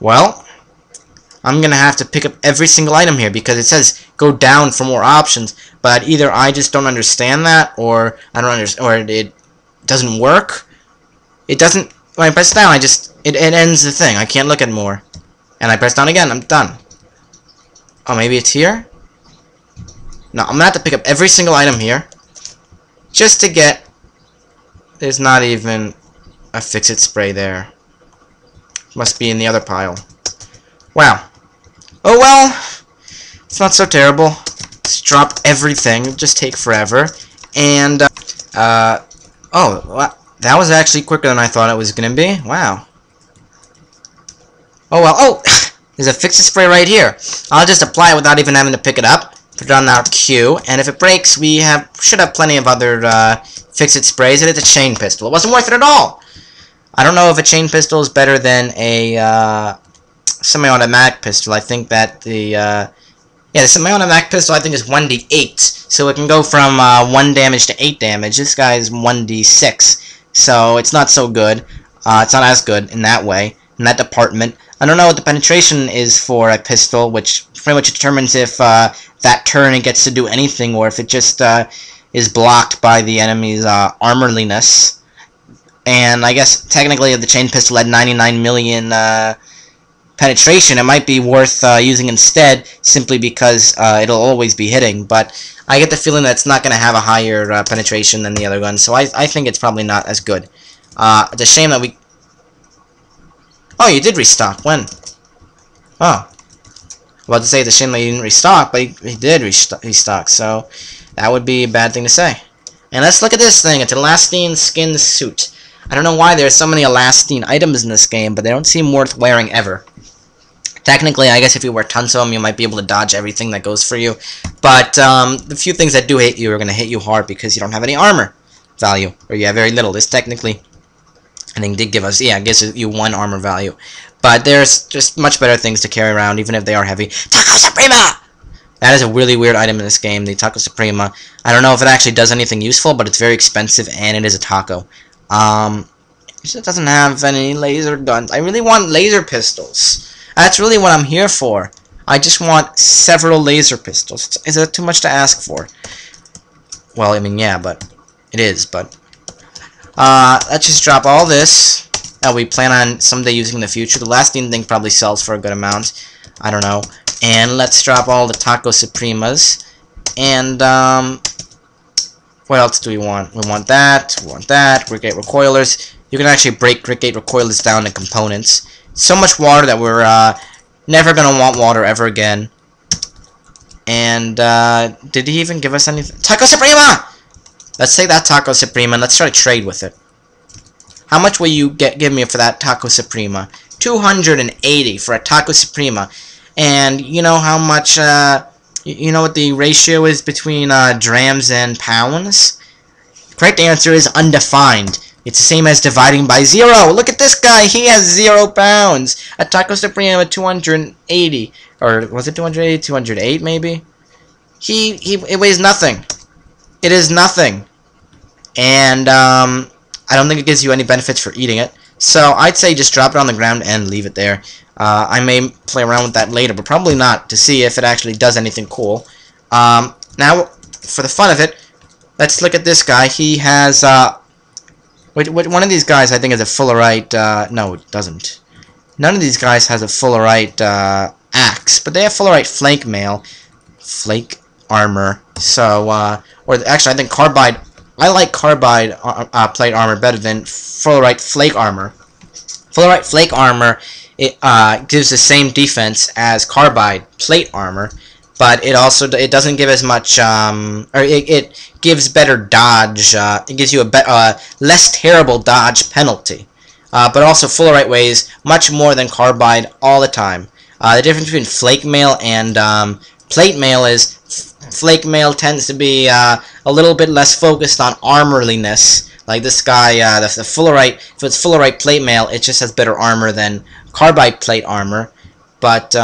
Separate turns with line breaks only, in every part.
Well, I'm gonna have to pick up every single item here because it says go down for more options, but either I just don't understand that, or I don't understand, or it doesn't work. It doesn't. When I press down, it ends the thing. I can't look at more, and I press down again. I'm done. Oh, maybe it's here. No, I'm gonna have to pick up every single item here just to get. There's not even a fix-it spray there. Must be in the other pile. Wow. Oh well, it's not so terrible. Let's drop everything. It'll just take forever. And, oh, well, that was actually quicker than I thought it was gonna be. Wow. Oh well, oh! There's a fix-it spray right here. I'll just apply it without even having to pick it up. Put it on our queue, and if it breaks, we should have plenty of other, fix-it sprays, and it's a chain pistol. It wasn't worth it at all! I don't know if a chain pistol is better than a, semi-automatic pistol. I think that the semi-automatic pistol I think is 1d8, so it can go from 1 damage to 8 damage. This guy's 1d6, so it's not so good. It's not as good in that way, in that department. I don't know what the penetration is for a pistol, which pretty much determines if that turn it gets to do anything, or if it just is blocked by the enemy's armorliness. And I guess technically if the chain pistol had 99 million penetration, it might be worth using instead, simply because it'll always be hitting, but I get the feeling that it's not going to have a higher penetration than the other gun, so I think it's probably not as good. It's a shame that we... Oh, you did restock. When? Oh. About to say it's a shame that you didn't restock, but he did restock, so that would be a bad thing to say. And let's look at this thing. It's an Elastine skin suit. I don't know why there's so many Elastine items in this game, but they don't seem worth wearing ever. Technically, I guess if you wear tons of them, you might be able to dodge everything that goes for you. But the few things that do hit you are going to hit you hard because you don't have any armor value, or you have very little. This technically, I think, did give us, yeah, it gives you 1 armor value. But there's just much better things to carry around, even if they are heavy. Taco Suprema! That is a really weird item in this game, the Taco Suprema. I don't know if it actually does anything useful, but it's very expensive, and it is a taco. It doesn't have any laser guns. I really want laser pistols. That's really what I'm here for. I just want several laser pistols. Is that too much to ask for? Well, I mean, yeah, but it is, but... let's just drop all this that we plan on someday using in the future. The Elastine thing probably sells for a good amount. I don't know. And let's drop all the Taco Supremas. And, what else do we want? We want that, Grit Gate Recoilers. You can actually break Grit Gate Recoilers down to components. So much water that we're, never gonna want water ever again. And, did he even give us anything? Taco Suprema! Let's take that Taco Suprema and let's try to trade with it. How much will you give me for that Taco Suprema? 280 for a Taco Suprema. And you know how much, you know what the ratio is between drams and pounds? Correct answer is undefined. It's the same as dividing by 0. Look at this guy. He has 0 pounds. A Taco Suprema 280. Or was it 280? 208 maybe? It weighs nothing. It is nothing. And I don't think it gives you any benefits for eating it. So I'd say just drop it on the ground and leave it there. I may play around with that later, but probably not, to see if it actually does anything cool. Now, for the fun of it, let's look at this guy. He has, one of these guys I think is a Fullerite, no, it doesn't. None of these guys has a Fullerite axe, but they have Fullerite flake armor. So, or actually I think carbide, I like carbide plate armor better than Fullerite flake armor. Fullerite flake armor, it gives the same defense as carbide plate armor, but it also doesn't give as much, or it gives better dodge. It gives you a less terrible dodge penalty. But also Fullerite weighs much more than carbide all the time. The difference between flake mail and plate mail is flake mail tends to be a little bit less focused on armorliness. Like this guy, the Fullerite, if it's Fullerite plate mail, it just has better armor than carbide plate armor. But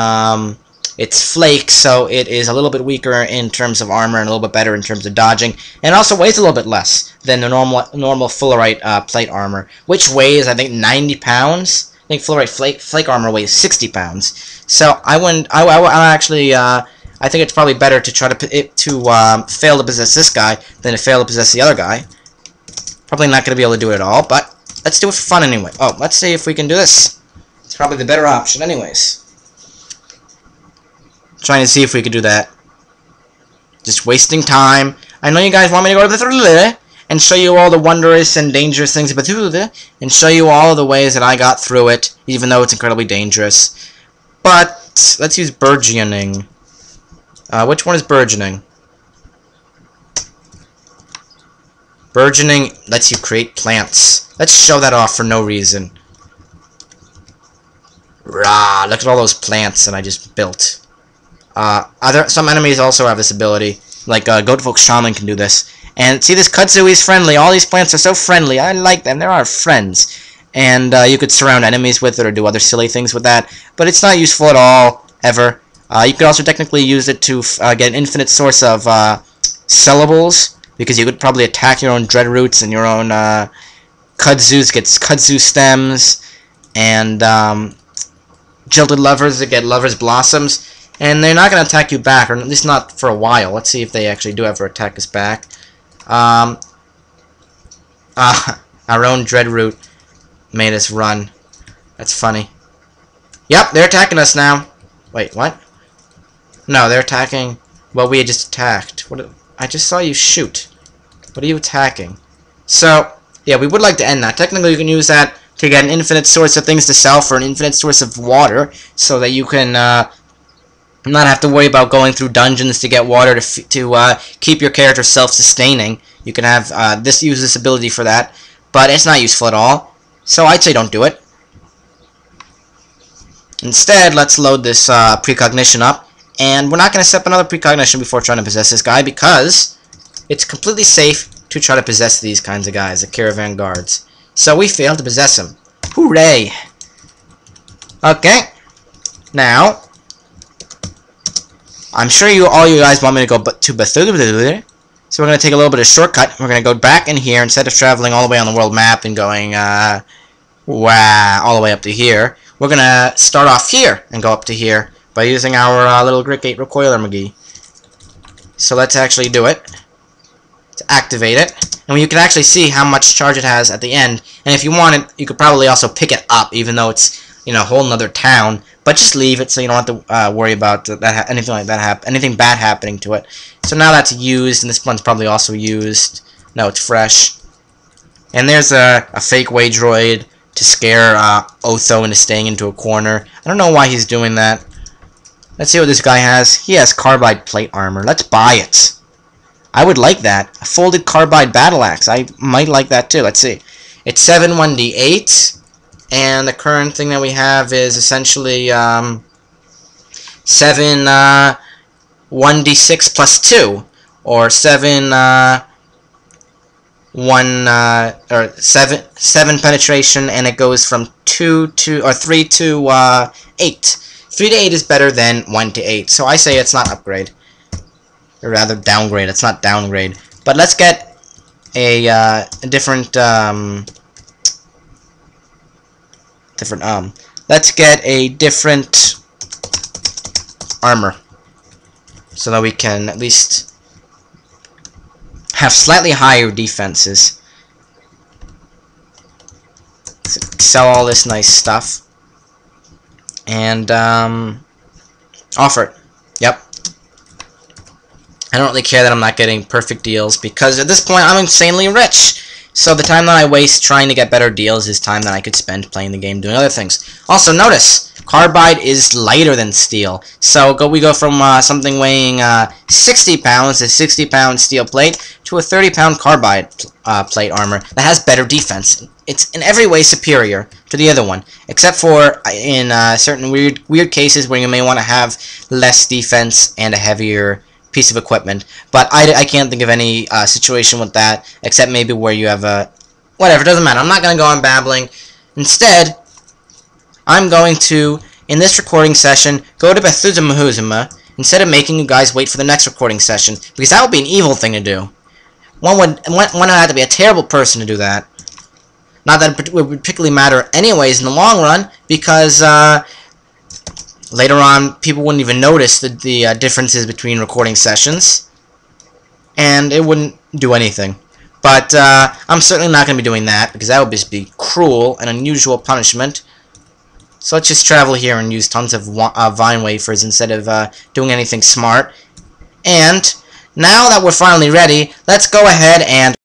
it's flake, so it is a little bit weaker in terms of armor and a little bit better in terms of dodging. And it also weighs a little bit less than the normal Fullerite plate armor, which weighs, I think, 90 pounds. think fluorite flake armor weighs 60 pounds. So I wouldn't. I actually. I think it's probably better to try to fail to possess this guy than to fail to possess the other guy. Probably not going to be able to do it at all, but let's do it for fun anyway. Oh, let's see if we can do this. It's probably the better option anyways. Trying to see if we could do that. Just wasting time. I know you guys want me to go to the and show you all the wondrous and dangerous things about and show you all of the ways that I got through it, even though it's incredibly dangerous. But let's use burgeoning. Which one is burgeoning? Burgeoning lets you create plants. Let's show that off for no reason. Rah! Look at all those plants that I just built. Some enemies also have this ability. Like Goatfolk Shaman can do this. And see, this kudzu is friendly. All these plants are so friendly. I like them. They're our friends. And you could surround enemies with it or do other silly things with that. But it's not useful at all, ever. You could also technically use it to get an infinite source of sellables, because you could probably attack your own dread roots and your own kudzus, get kudzu stems, and jilted lovers that get lovers blossoms. And they're not going to attack you back, or at least not for a while. Let's see if they actually do ever attack us back. Our own dreadroot made us run. That's funny. Yep, they're attacking us now. Wait, what? No, they're attacking what we had just attacked. What? I just saw you shoot. What are you attacking? So, yeah, we would like to end that. Technically, you can use that to get an infinite source of things to sell for an infinite source of water, so that you can not have to worry about going through dungeons to get water to keep your character self-sustaining. You can have use this ability for that, but it's not useful at all. So I'd say don't do it. Instead, let's load this precognition up. And we're not going to set up another precognition before trying to possess this guy, because it's completely safe to try to possess these kinds of guys, the caravan guards. So we failed to possess him. Hooray! Okay. Now, I'm sure all you guys want me to go to Bethune. So we're going to take a little bit of shortcut. We're going to go back in here instead of traveling all the way on the world map and going, all the way up to here. We're going to start off here and go up to here by using our little Grit Gate Recoiler McGee. So let's actually do it. To activate it. And you can actually see how much charge it has at the end. And if you want it, you could probably also pick it up, even though it's, you know, a whole nother town. But just leave it so you don't have to worry about anything like that anything bad happening to it. So now that's used, and this one's probably also used. No, it's fresh. And there's a fake way droid to scare Otho into staying into a corner. I don't know why he's doing that. Let's see what this guy has. He has carbide plate armor. Let's buy it. I would like that. A folded carbide battle axe. I might like that too. Let's see. It's 7 1d8. And the current thing that we have is essentially 7 1d6 plus 2. Or 7 7 penetration, and it goes from 3 to 8. 3 to 8 is better than 1 to 8. So I say it's not upgrade. Or rather downgrade. It's not downgrade. But let's get a different let's get a different armor, so that we can at least have slightly higher defenses. Sell all this nice stuff and offer it. Yep. I don't really care that I'm not getting perfect deals, because at this point I'm insanely rich. So the time that I waste trying to get better deals is time that I could spend playing the game doing other things. Also, notice, carbide is lighter than steel. So we go from something weighing 60 pounds, a 60-pound steel plate, to a 30-pound carbide plate armor that has better defense. It's in every way superior to the other one, except for in certain weird cases where you may want to have less defense and a heavier piece of equipment. But I can't think of any situation with that, except maybe where you have a... Whatever, doesn't matter. I'm not going to go on babbling. Instead, I'm going to, in this recording session, go to Bethuzamahuzama instead of making you guys wait for the next recording session, because that would be an evil thing to do. One would have to be a terrible person to do that. Not that it would particularly matter anyways in the long run, because later on people wouldn't even notice the differences between recording sessions, and it wouldn't do anything. But I'm certainly not going to be doing that, because that would just be cruel and unusual punishment. So let's just travel here and use tons of vine wafers instead of doing anything smart. And now that we're finally ready, let's go ahead and